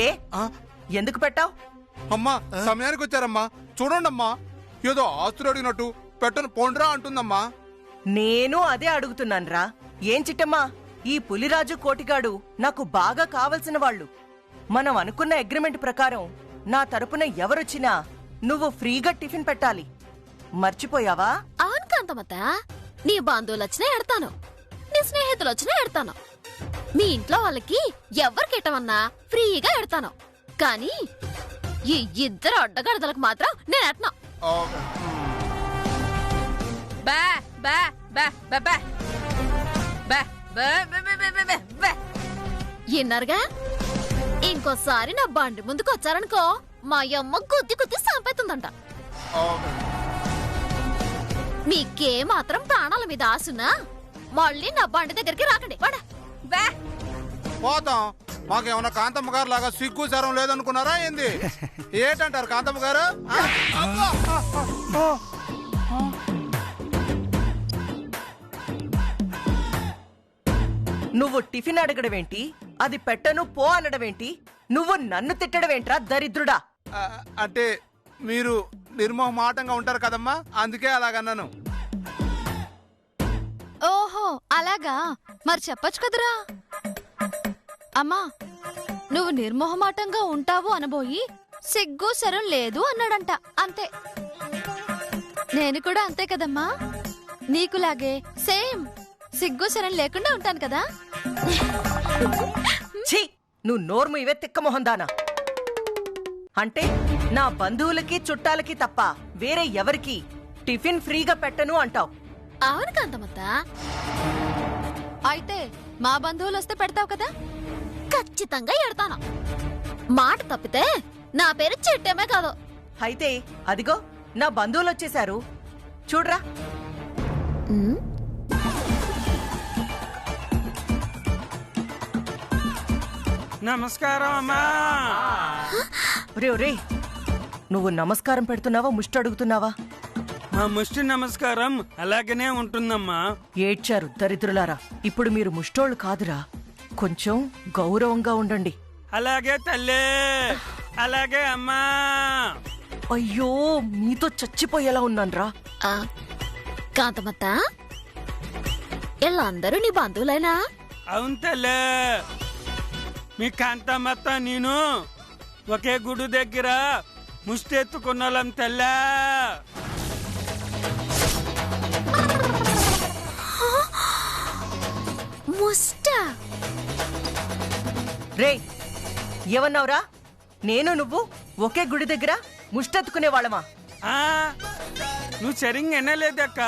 ఏ ఎందుకు పెట్టావు? అమ్మా సమయానికి వచ్చారమ్మా. చూడండమ్మా, ఏదో ఆస్తులు అడిగినట్టు పెట్టను పోండ్రా అంటుందమ్మా. నేను అదే అడుగుతున్నాన్రా. ఏం చిట్టమ్మా, ఈ పులిరాజు కోటిగాడు నాకు బాగా కావలసిన వాళ్ళు. మనం అనుకున్న అగ్రిమెంట్ ప్రకారం నా తరపున ఎవరొచ్చినా నువ్వు ఫ్రీగా టిఫిన్ పెట్టాలి. మర్చిపోయావా? అవును కాంతమత, నీ బంధువులు వచ్చినా ఎడతాను, నీ స్నేహితులు వచ్చినా ఎడతాను, మీ ఇంట్లో వాళ్ళకి ఎవరికెట్టమన్నా ఫ్రీగా ఎడతాను. కానీ ఈ ఇద్దరు అడ్డగడదలకు మాత్రం నేను ఎట్టను. బా బా బా బా బా బా బా బా బా. విన్నారుగా? ఇంకోసారి నా బండి ముందుకు వచ్చారనుకో మా అమ్మ గుద్ది గుద్ది సంపేతుందంట. మీకే మాత్రం ప్రాణాల మీద ఆసున్నా మళ్ళీ నా బండి దగ్గరికి రాకండి. పోతాం. మాకేమన్నా కాంతమ్మ గారు లాగా సిగ్గు శరం లేదనుకున్నారా ఏంది? ఏంటంటారు కాంతమ్మ గారు? నువ్వు టిఫిన్ అడగడమేంటి, అది పెట్టను పో అనడమేంటి, నువ్వు నన్ను తిట్టడమేంట్రా దరిద్రుడా? అంటే మీరు నిర్మోహమాటంగా ఉంటారు కదమ్మా, అందుకే అలాగన్నాను. ఓహో అలాగా, మరి చెప్పొచ్చు కదరా. అమ్మా, నువ్వు నిర్మోహమాటంగా ఉంటావు అనబోయి సిగ్గు శరం లేదు అన్నాడంట. అంతే, నేను కూడా అంతే కదమ్మా, నీకులాగే సేమ్ సిగ్గు శరం లేకుండా ఉంటాను కదా. ఛీ, నువ్వు నోర్ము ఇవే తిక్కమొహందానా. అంటే నా బంధువులకి చుట్టాలకి తప్ప వేరే ఎవరికి టిఫిన్ ఫ్రీగా పెట్టను అంటావు? అవును కాంతమత్త, అయితే మా బంధువులు వస్తే పెడతావు కదా? ఖచ్చితంగా ఎడతాను. మాట తప్పితే నా పేరు చెట్టమే కాదు. అయితే అదిగో నా బంధువులు వచ్చేశారు, చూడ్రా. నమస్కారం అమ్మా. రే, నువ్వు నమస్కారం పెడుతున్నావా ముష్టి అడుగుతున్నావా? మా ముష్టి నమస్కారం అలాగనే ఉంటుందమ్మా. ఏడ్చారు దరిద్రులారా. ఇప్పుడు మీరు ముష్టోళ్ళు కాదురా, కొంచెం గౌరవంగా ఉండండి. అలాగే తల్లే, అలాగే అమ్మా. అయ్యో, మీతో చచ్చిపోయేలా ఉన్నాన్రా. కాంతమత్త, వీళ్ళందరూ నీ బంధువులేనా? అవును తల్లే, మీ కాంతమ్మత్త నేను ఒకే గుడి దగ్గర ముష్టెత్తుకున్నాం తెల్లా. ముష్ట? రే, ఏమన్నావురా? నేను నువ్వు ఒకే గుడి దగ్గర ముష్టెత్తుకునే వాళ్ళమా? నువ్వు సరిగ్గా ఎనలేదక్క.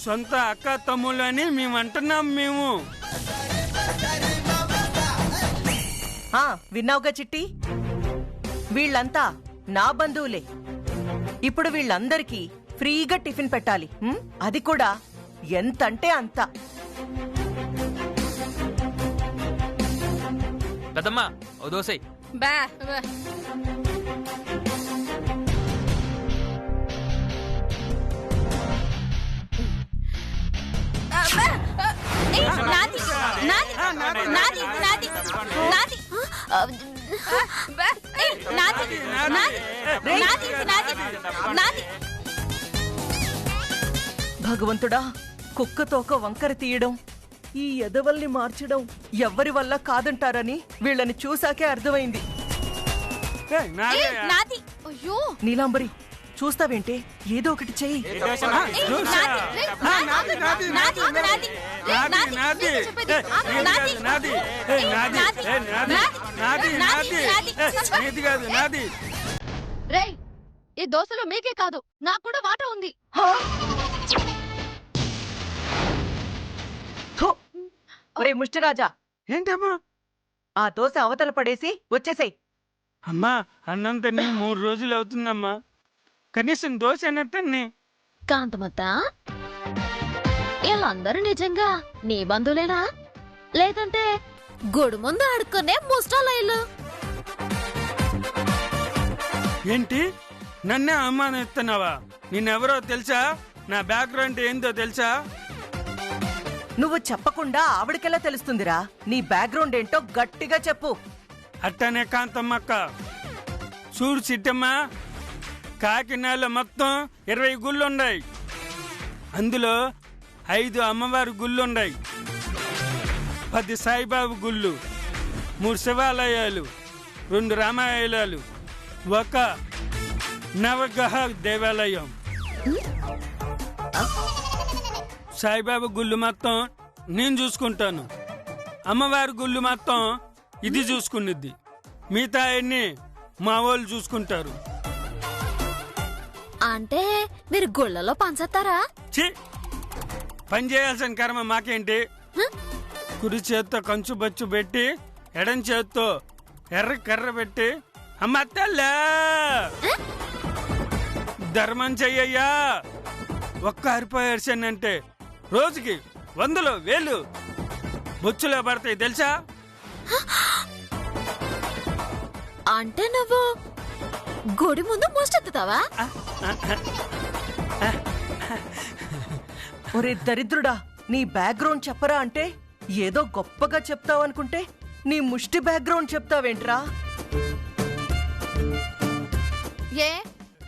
సొంత అక్క తమ్ముళ్ళు అని మేము అంటున్నాం. మేము విన్నావుగా చిట్టి, వీళ్ళంతా నా బంధువులే. ఇప్పుడు వీళ్ళందరికీ ఫ్రీగా టిఫిన్ పెట్టాలి, అది కూడా ఎంతంటే అంత. పెద్దమ్మా ఓ దోసెయ్. భగవంతుడా, కుక్కతోక వంకర తీయడం, ఈ ఎదవల్ని మార్చడం ఎవ్వరి వల్ల కాదంటారని వీళ్ళని చూసాకే అర్థమైంది. నీలాంబరి, చూస్తావేంటే, ఏదో ఒకటి చెయ్యి. రేయ్, ఈ దోశలో మీకే కాదు నాకు కూడా వాటా ఉంది. ఒరే ముష్టిరాజా, ఏంటమ్మా? ఆ దోశ అవతల పడేసి వచ్చేసాయి. అమ్మా, అన్నం తిని 3 రోజులు అవుతుందమ్మా, కనీసం దోశ అన్నట్టని. కాంతమత్త, వీళ్ళందరూ నిజంగా నీ బంధువులేనా, లేదంటే గుడి ముందు ఆడుకునే ముష్టాలైలు? ఏంటి, నన్నే అవమానిస్తున్నావా? నేనెవరో తెలుసా? నా బ్యాక్గ్రౌండ్ ఏందో తెలుసా? నువ్వు చెప్పకుండా ఆవిడకెలా తెలుస్తుందిరా? నీ బ్యాక్గ్రౌండ్ ఏంటో గట్టిగా చెప్పు. అట్టనే కాంతమ్మక్క చూడు చిట్టమ్మ, కాకినాడలో మొత్తం 20 గుళ్ళున్నాయి. అందులో 5 అమ్మవారి గుళ్ళున్నాయి, 10 సాయిబాబు గుళ్ళు, 3 శివాలయాలు, 2 రామాలయాలు, 1 నవగ్రహ దేవాలయం. సాయిబాబా గుళ్ళు మొత్తం నేను చూసుకుంటాను, అమ్మవారి గుళ్ళు మొత్తం ఇది చూసుకునిద్ది, మిగతా అన్ని మా వాళ్ళు చూసుకుంటారు. అంటే మీరు గుళ్ళలో పంచేస్తారా? ఛీ, పని చేయాల్సిన కర్మ మాకేంటి? కుడి చేత్తో కంచు బచ్చు పెట్టి ఎడం చేత్తో ఎర్ర కర్ర పెట్టి అమ్మ తల్లా ధర్మం చెయ్యయ్యా, ఒక్క అరిపోయార్చానంటే రోజుకి 100 1000 బొచ్చులో పడతాయి తెలుసా? అంటే నువ్వు గుడి ముందు ముష్టెత్తుతావా? ఒరే దరిద్రుడా, నీ బ్యాక్గ్రౌండ్ చెప్పరా అంటే ఏదో గొప్పగా చెప్తావనుకుంటే నీ ముష్టి బ్యాక్గ్రౌండ్ చెప్తావేంట్రా? ఏ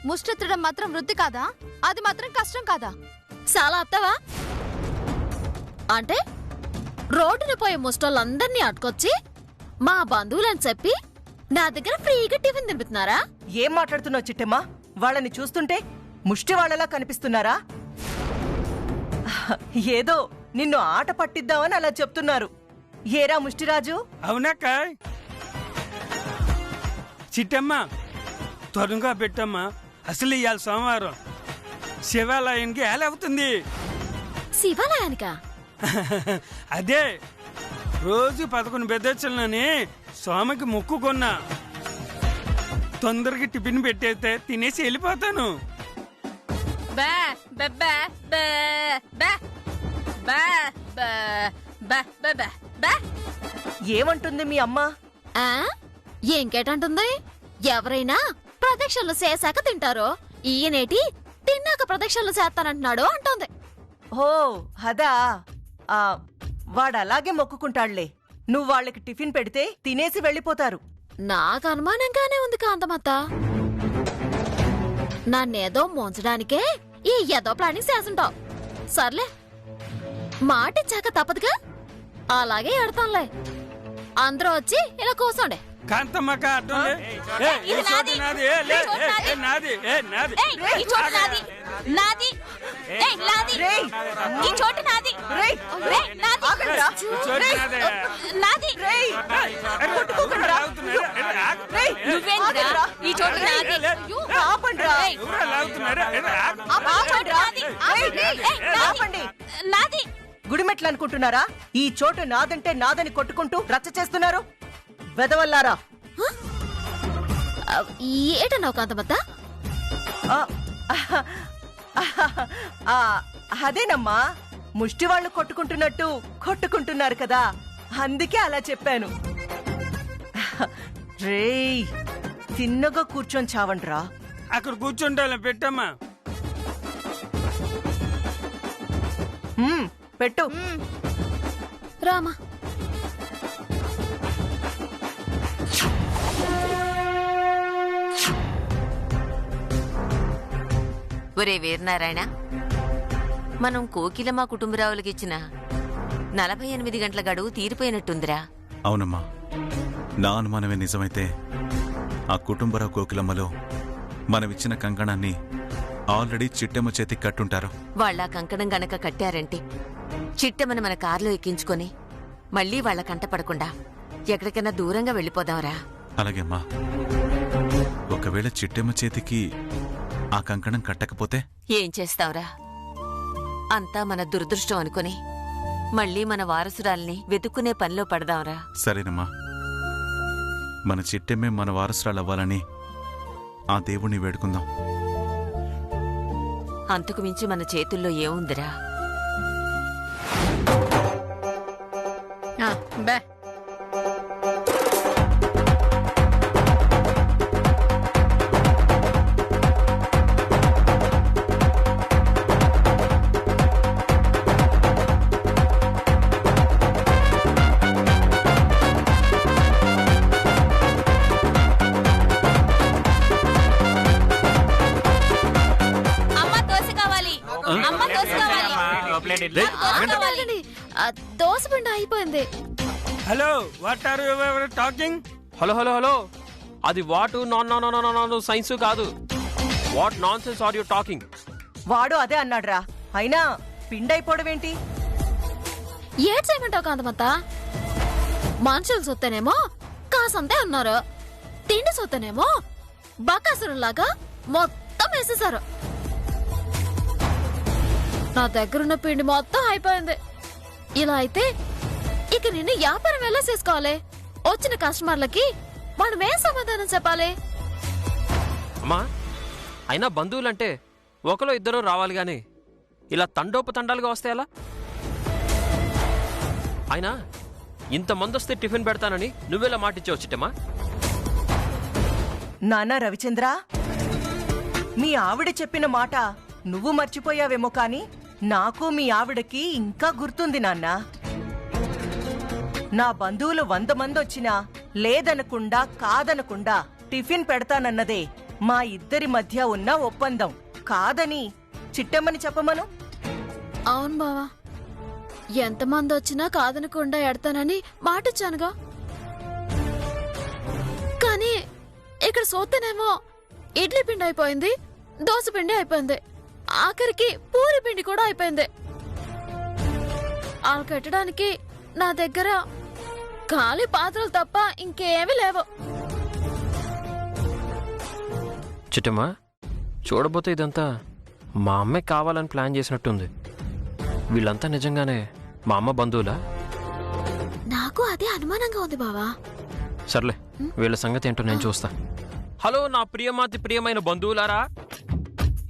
ముష్టెత్తడం మాత్రం వృత్తి కాదా? అది మాత్రం కష్టం కాదా? చాలా అత్తవా? అంటే రోడ్డున పోయే ముష్టోళ్ళందరినీ అటుకొచ్చి మా బంధువులని చెప్పి నా దగ్గర ఫ్రీగా టిఫిన్ తినిపిస్తున్నారా? ఏం మాట్లాడుతున్నావు చిట్టమ్మా? వాళ్ళని చూస్తుంటే ముష్టి వాళ్ళలా కనిపిస్తున్నారా? ఏదో నిన్ను ఆట పట్టిద్దామని అలా చెప్తున్నారు. ఏరా ముష్టిరాజు? అవునాక చిట్టమ్మ, త్వరగా పెట్టమ్మా, అసలు ఇవాళ సోమవారం శివాలయానికి ఏలవుతుంది. శివాలయానికా? అదే రోజు 11 బెదర్చలని స్వామికి మొక్కుకున్నా. తొందరగా టిఫిన్ పెట్టేస్తే తినేసి వెళ్ళిపోతాను. బా బా బా బా బా బా బా బా బా బా బా. ఏమంటుంది మీ అమ్మ? ఆ? ఇంకేటంటుంది? ఎవరైనా ప్రదక్షిణలు చేశాక తింటారో, ఈయనేటి తిన్నాక ప్రదక్షిణలు చేస్తానంటున్నాడు అంటుంది. ఓ అదా, వాడు అలాగే మొక్కుకుంటాడులే. నువ్వు వాళ్ళకి టిఫిన్ పెడితే తినేసి వెళ్ళిపోతారు. నాకు అనుమానంగానే ఉంది కాంతమత్త. నన్నేదో ముంచడానికే ఈ ఏదో ప్లానింగ్ చేస్తుంటావు. సర్లే, మాటిచ్చాక తప్పదుగా, అలాగే ఎడతాంలే. అందరూ వచ్చి ఇలా కూర్చోండి. కాంతమ్మక అడ్డం లే. ఇది నాది. నాది ఈ చోటు నాది. నాది నాది. ఈ చోటు నాది. నాది. నాది. రేయ్! ఈ చోటు నాది. రేయ్! నాది. ఆగండ్రా! చోటు నాదే. నాది. రేయ్! కొట్టుకోకండ్రా! రేయ్! నువ్వేంద్రా? ఆగండ్రా! ఈ చోటు నాది. ఆపండ్రా! ఎవరా లాగుతున్నారా? ఆపండ్రా! ఆపండి. రేయ్! ఆపండి! నాది. గుడిమెట్లు అనుకుంటున్నారా? ఈ చోటు నాదంటే నాదని కొట్టుకుంటూ రచ్చ చేస్తున్నారు వెదవల్లారా. ఏటన్నావు కాంతమత్త? అదేనమ్మా, ముష్టి వాళ్ళు కొట్టుకుంటున్నట్టు కొట్టుకుంటున్నారు కదా, అందుకే అలా చెప్పాను. రేయ్, తిన్నగా కూర్చొని చావండ్రా. అక్కడ కూర్చుంటా పెట్టమ్మా. పెట్టు. రామా. ఒరే వీరనారాయణ, మనం కోకిలమ్మ కుటుంబరావులకిచ్చిన 48 గంటల గడువు తీరిపోయినట్టుందిరా. అవునమ్మా, నా అనుమానమే నిజమైతే ఆ కుటుంబరావు కోకిలమ్మలో మనమిచ్చిన కంకణాన్ని ఆల్రెడీ చిట్టెమ్మ చేతికి కట్టుంటారు. వాళ్ళ కంకణం గనక కట్టారంటే చిట్టెమ్మని మన కారులో ఎక్కించుకొని మళ్ళీ వాళ్ళ కంటపడకుండా ఎక్కడికైనా దూరంగా వెళ్ళిపోదాంరా. అలాగేమ్మా, ఒకవేళ చిట్టెమ్మ చేతికి ఆ కంకణం కట్టకపోతే ఏం చేస్తావురా? అంతా మన దురదృష్టం అనుకుని మళ్ళీ మన వారసురాల్ని వెతుక్కునే పనిలో పడదాంరా. సరేనమ్మా, మన చిట్టెమ్మే మన వారసురాలవ్వాలని ఆ దేవుణ్ణి వేడుకుందాం. అంతకు మించి మన చేతుల్లో ఏముందిరా? బే. ఇడ్లీ దోశ పిండి అయిపోయింది. Hello what are you talking? Hello hello hello, అది వాట్ నాన్ సైన్స్ కాదు. What nonsense are you talking? వాడు అదే అన్నాడ్రా. అయినా పిండైపోవడం ఏంటి? ఏడ్ చేయమంటావు కాంతమత్త? మనుషులు సొత్తనేమో కాసంతే అన్నారు, తిండి సొత్తనేమో బకాసురులాగా మొత్తం వేసేశారు. నా దగ్గరున్న పిండి మొత్తం అయిపోయింది. ఇలా అయితే ఇక నిన్ను వ్యాపారం ఎలా చేసుకోవాలి? వచ్చిన కస్టమర్లకి మనమేం సమాధానం చెప్పాలి? అమ్మా, అయినా బంధువులంటే ఒకరు ఇద్దరు రావాలి గాని ఇలా తండోపతండాలుగా వస్తే ఎలా? అయినా ఇంతమంది వస్తే టిఫిన్ పెడతానని నువ్వెలా మాటిచ్చావు చిట్టమ్మా? నాన్న రవిచంద్ర, మీ ఆవిడ చెప్పిన మాట నువ్వు మర్చిపోయావేమో కాని నాకు మీ ఆవిడకి ఇంకా గుర్తుంది నాన్న. నా బంధువులు 100 మంది వచ్చినా లేదనకుండా కాదనకుండా టిఫిన్ పెడతానన్నదే మా ఇద్దరి మధ్య ఉన్న ఒప్పందం. కాదని చిట్టమ్మని చెప్పమను. అవును బావా, ఎంతమంది వచ్చినా కాదనకుండా ఎడతానని మాటిచ్చానుగా. కానీ ఇక్కడ సోతేనేమో ఇడ్లీ పిండి అయిపోయింది, దోశ పిండి అయిపోయింది, ఆఖరికి పూరి పిండి కూడా అయిపోయింది. వాళ్ళు కట్టడానికి నా దగ్గర ఖాళీ పాత్రలు తప్ప ఇంకేమీ లేవు. చిట్టమ్మా, చూడబోతే ఇదంతా మా అమ్మే కావాలని ప్లాన్ చేసినట్టుంది. వీళ్ళంతా నిజంగానే మా అమ్మ బంధువులా? నాకు అదే అనుమానంగా ఉంది బావా. సర్లే, వీళ్ళ సంగతి ఏంటో నేను చూస్తా. హలో నా ప్రియమాతి ప్రియమైన బంధువులారా,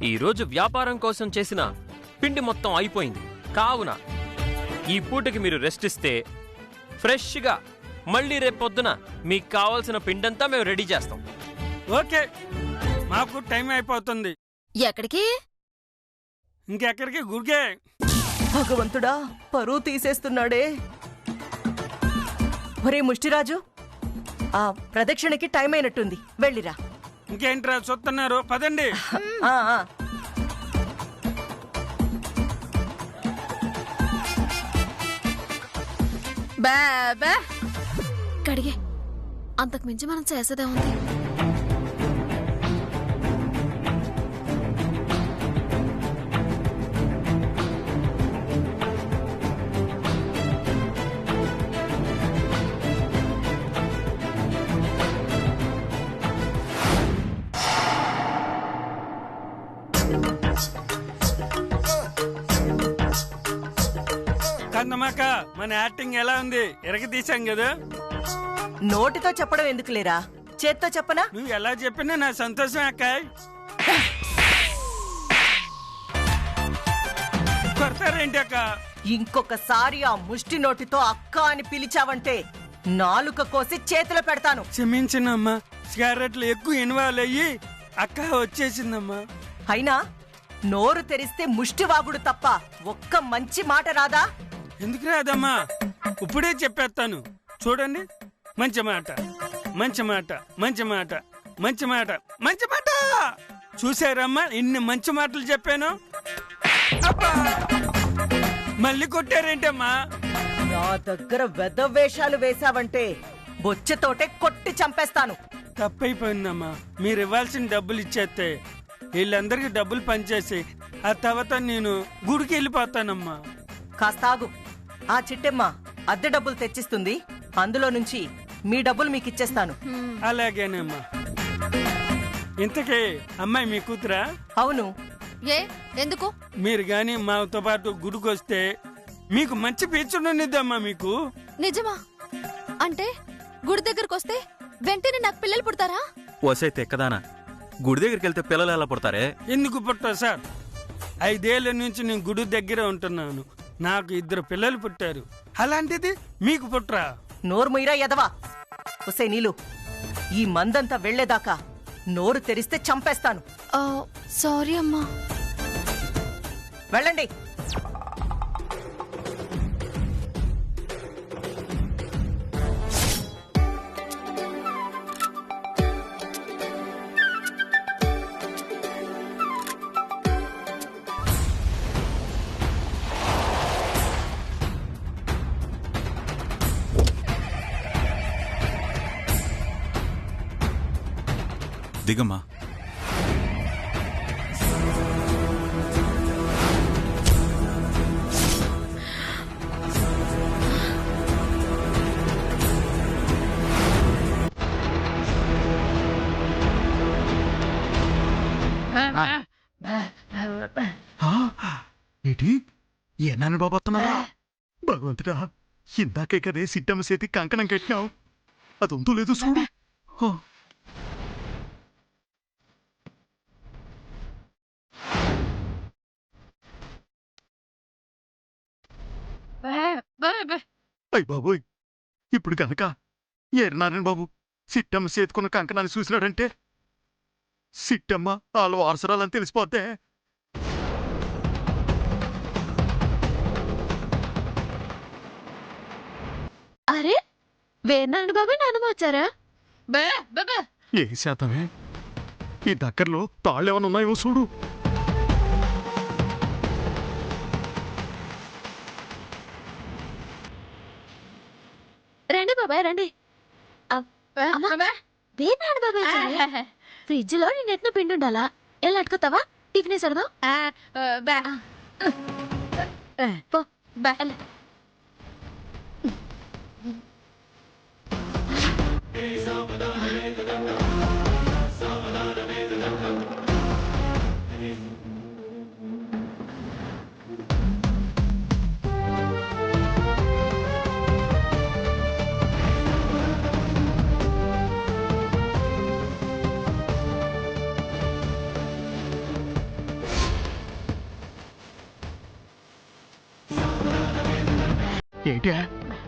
ఈరోజు వ్యాపారం కోసం చేసిన పిండి మొత్తం అయిపోయింది. కావున ఈ పూటకి మీరు రెస్ట్ ఇస్తే ఫ్రెష్గా మళ్ళీ రేపు పొద్దున మీకు కావాల్సిన పిండంతా మేము రెడీ చేస్తాం. ఓకే, మాకు టైం అయిపోతుంది. ఎక్కడికి? ఇంకెక్కడికి? గురికే. భగవంతుడా, పరువు తీసేస్తున్నాడే. ఒరే ముష్టిరాజు, ఆ ప్రదక్షిణకి టైం అయినట్టుంది, వెళ్ళిరా. ఇంకేంట్రా చూస్తున్నారు? పదండి. ఆ, ఆ. బాబా కడిగే, అంతకు మించి మనం చేసేదే ఉంది. కందమాక, మన యాక్టింగ్ ఎలా ఉంది? ఎరగ తీసాం కదా. నోటితో చెప్పడం ఎందుకు లేరా, చేత్తో చెప్పనా? నువ్వు ఎలా చెప్పినా నా సంతోషం అక్కాయ్. కొడతారేంటి అక్క? ఇంకొకసారి ఆ ముష్టి నోటితో అక్క అని పిలిచావంటే నాలుక కోసి చేతిలో పెడతాను. క్షమించినమ్మా, సిగరెట్లు ఎక్కువ ఇన్వాల్వ్ అయ్యి అక్క వచ్చేసిందమ్మా. అయినా నోరు తెరిస్తే ముష్టి వాగుడు తప్ప ఒక్క మంచి మాట రాదా? ఎందుకు రాదమ్మా? ఇప్పుడే చెప్పేస్తాను, చూడండి. మంచి మాట, మంచి మాట, మంచి మాట, మంచి మాట, మంచి మాట. చూసారమ్మా, ఇన్ని మంచి మాటలు చెప్పాను. అబ్బా! మళ్ళీ కొట్టారేంటమ్మా? నా దగ్గర వెధవేషాలు వేశావంటే బొచ్చెతోటే కొట్టి చంపేస్తాను. తప్పైపోయిందమ్మా. మీరు ఇవ్వాల్సిన డబ్బులు ఇచ్చేస్తే వీళ్ళందరికీ డబ్బులు పనిచేసి ఆ తర్వాత నేను గుడికి వెళ్ళిపోతానమ్మా. కాస్తాగు. ఆ చిట్టెమ్మ అద్దె డబ్బులు తెచ్చిస్తుంది, అందులో నుంచి మీ డబ్బులు మీకు ఇచ్చేస్తాను. అలాగేనమ్మా. ఇంతకీ అమ్మాయి మీ కూతురా? అవును. ఏ ఎందుకు? మీరు గాని మాతో పాటు గుడికి వస్తే మీకు మంచి పీచుండనిద్దమ్మా. మీకు నిజమా? అంటే గుడి దగ్గరకు వస్తే వెంటనే నాకు పిల్లలు పుడతారా? వసే తెక్కదానా, గుడి దగ్గరికి వెళ్తే పిల్లలు ఎలా పుడతారే? ఎందుకు పుట్టా సార్? 5 ఏళ్ల నుంచి నేను గుడి దగ్గర ఉంటున్నాను, నాకు 2 పిల్లలు పుట్టారు. అలాంటిది మీకు పుట్టరా? నోరు ముయిరా ఎదవా. ఒసే నీలు, ఈ మందంతా వెళ్లేదాకా నోరు తెరిస్తే చంపేస్తాను. సారీ అమ్మా. వెళ్ళండి. దిగమ్మా. ఏంటి ఏనాన్న బాబు వస్తున్నారా? భగవంతుడా, ఇందాకే కదే సిట్టమ్మ చేతి కంకణం కట్టినావు, అది ఉందో లేదో చూడు. హా. అయ్ బాబోయ్, ఇప్పుడు కనుక ఏనారాయణ బాబు సిట్టమ్మ చేతుకున్న కంకణాన్ని చూసినాడంటే సిట్టమ్మ వాళ్ళ వారసరాలని తెలిసిపోద్దే. అరే వేనాడు బాబు నాన్నమ్మ వచ్చారా? ఏ శాతమే ఈ దగ్గరలో తాళ్ళేమన్నా ఉన్నాయో చూడు. రండి బాబాయ్ రండి. వేనాడు బాబాయ్ వచ్చారే? ఫ్రిడ్జ్ లో నేను ఎట్న పిండి ఉండాలా? ఎలా అట్టుకోతావా? టిఫిన్ వేసాడు పో. ఏంటి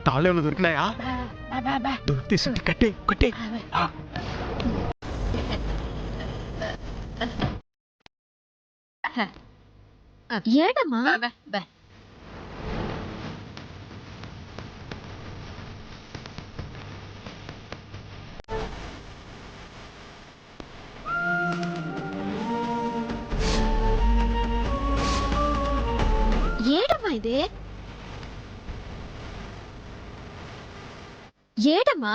తాళ్ళేమన్నా దొరికినాయా? దొరికితే సిట్టి కట్టే కట్టే. ఏడమ్మా? ఏడమ్మా ఇదే? ఏడమ్మా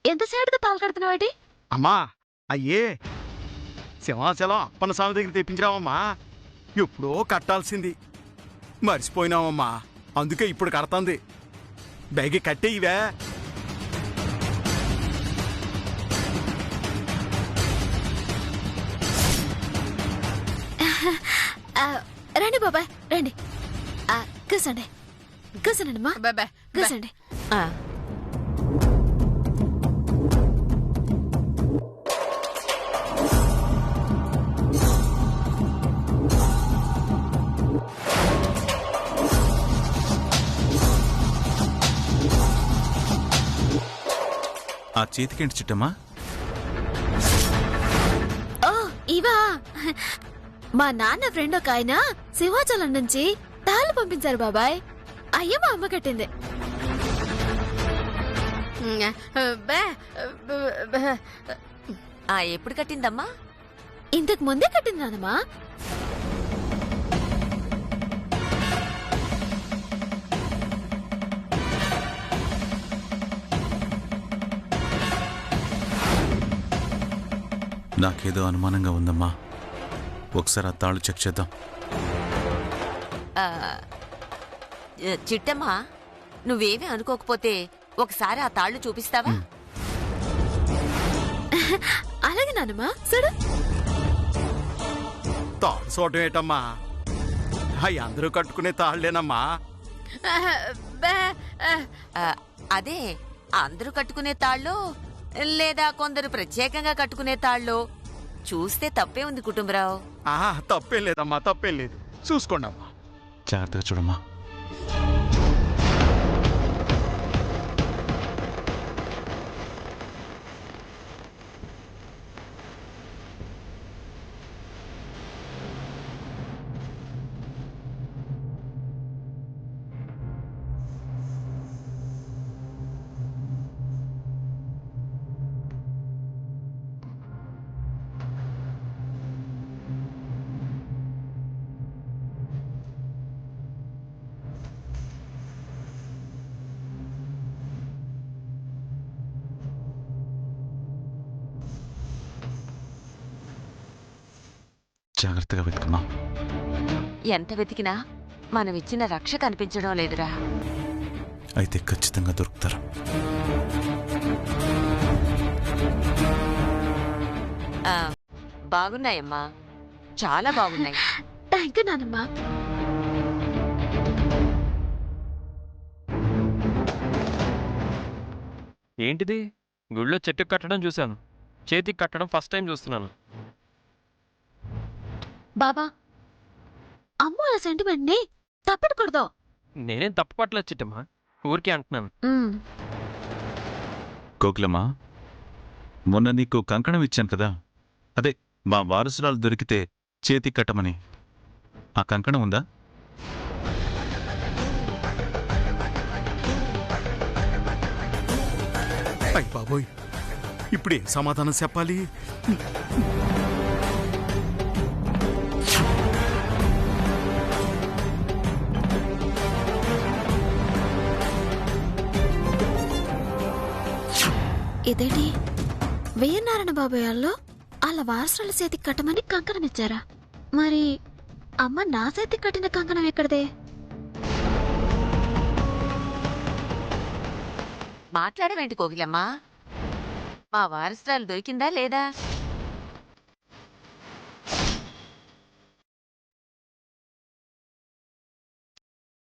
ఎంత సేటుగా తాళ కడుతున్నావాటి? అమ్మా అయ్యే సింహాచలం అప్పన్న స్వామి దగ్గర తెప్పించినావమ్మా. ఎప్పుడో కట్టాల్సింది మర్చిపోయినావమ్మా, అందుకే ఇప్పుడు కడతాంది. బైకి కట్టే ఇవే. రండి బాబాయ్ రండి. కూసండి కూసండి అమ్మా, కూసండి. ఆ, ఆ చేతికేంటి చిట్టమ్మా? ఓ ఇవా, మా నాన్న ఫ్రెండ్ ఒక ఆయన సింహాచలం నుంచి తాళ్ళు పంపించారు బాబాయ్. అయ్యో మా అమ్మ కట్టింది. ఎప్పుడు కట్టిందమ్మా? ఇంతకు ముందే కట్టింది నాన్నమ్మా. నాకేదో అనుమానంగా ఉందమ్మా, ఒకసారి ఆ తాళ్ళు చెక్ చేద్దాం. చిట్టమ్మా, నువ్వేమీ అనుకోకపోతే ఒకసారి ఆ తాళ్ళు చూపిస్తావా? అలాగే నాన్నమ్మా, చూడు. తాళ్ళు చూడటం ఏంటమ్మా, అవి అందరూ కట్టుకునే తాళ్ళేనమ్మా. అదే అందరూ కట్టుకునే తాళ్ళు లేదా కొందరు ప్రత్యేకంగా కట్టుకునే తాళ్ళు చూస్తే తప్పే ఉంది కుటుంబరావు. తప్పేం లేదమ్మా, తప్పేం లేదు. చూసుకోండి అమ్మా, జాగ్రత్తగా చూడమ్మా. జాగ్రత్తగా వెతుకున్నా. ఎంత వెతికినా మనమిచ్చిన రక్ష కనిపించడం లేదురా. అయితే ఖచ్చితంగా దొరుకుతారు. ఆ, బాగున్నాయమ్మా, చాలా బాగున్నాయి. థ్యాంక్ యూ నానమ్మా. ఏంటిది? గుళ్ళో చెట్టుకు కట్టడం చూశాను, చేతికి కట్టడం ఫస్ట్ టైం చూస్తున్నాను. బాబా, అమ్మ అలా సెంటిమెంట్ ని తప్పెట్టకూడదు. నేనేం తప్పు పట్టలేదు చిట్టమ్మా, ఊరికే అంటున్నాను. కోకిలమ్మా, మొన్న నీకు కంకణం ఇచ్చాను కదా, అదే మా వారసురాలు దొరికితే చేతి కట్టమని. ఆ కంకణం ఉందా? అయ్ బాబోయ్, ఇప్పుడు ఏం సమాధానం చెప్పాలి? ఇదేంటి, వెయ్యనారాయణ బాబాయ్ వాళ్ళు వాళ్ళ వారసుల చేతికి కట్టమని కంకణం ఇచ్చారా? మరి అమ్మ నా చేతికి కట్టిన కంకణం ఎక్కడదే? మాట్లాడవేంటి కోకిలమ్మా? మా వారసురాలు దొరికిందా లేదా?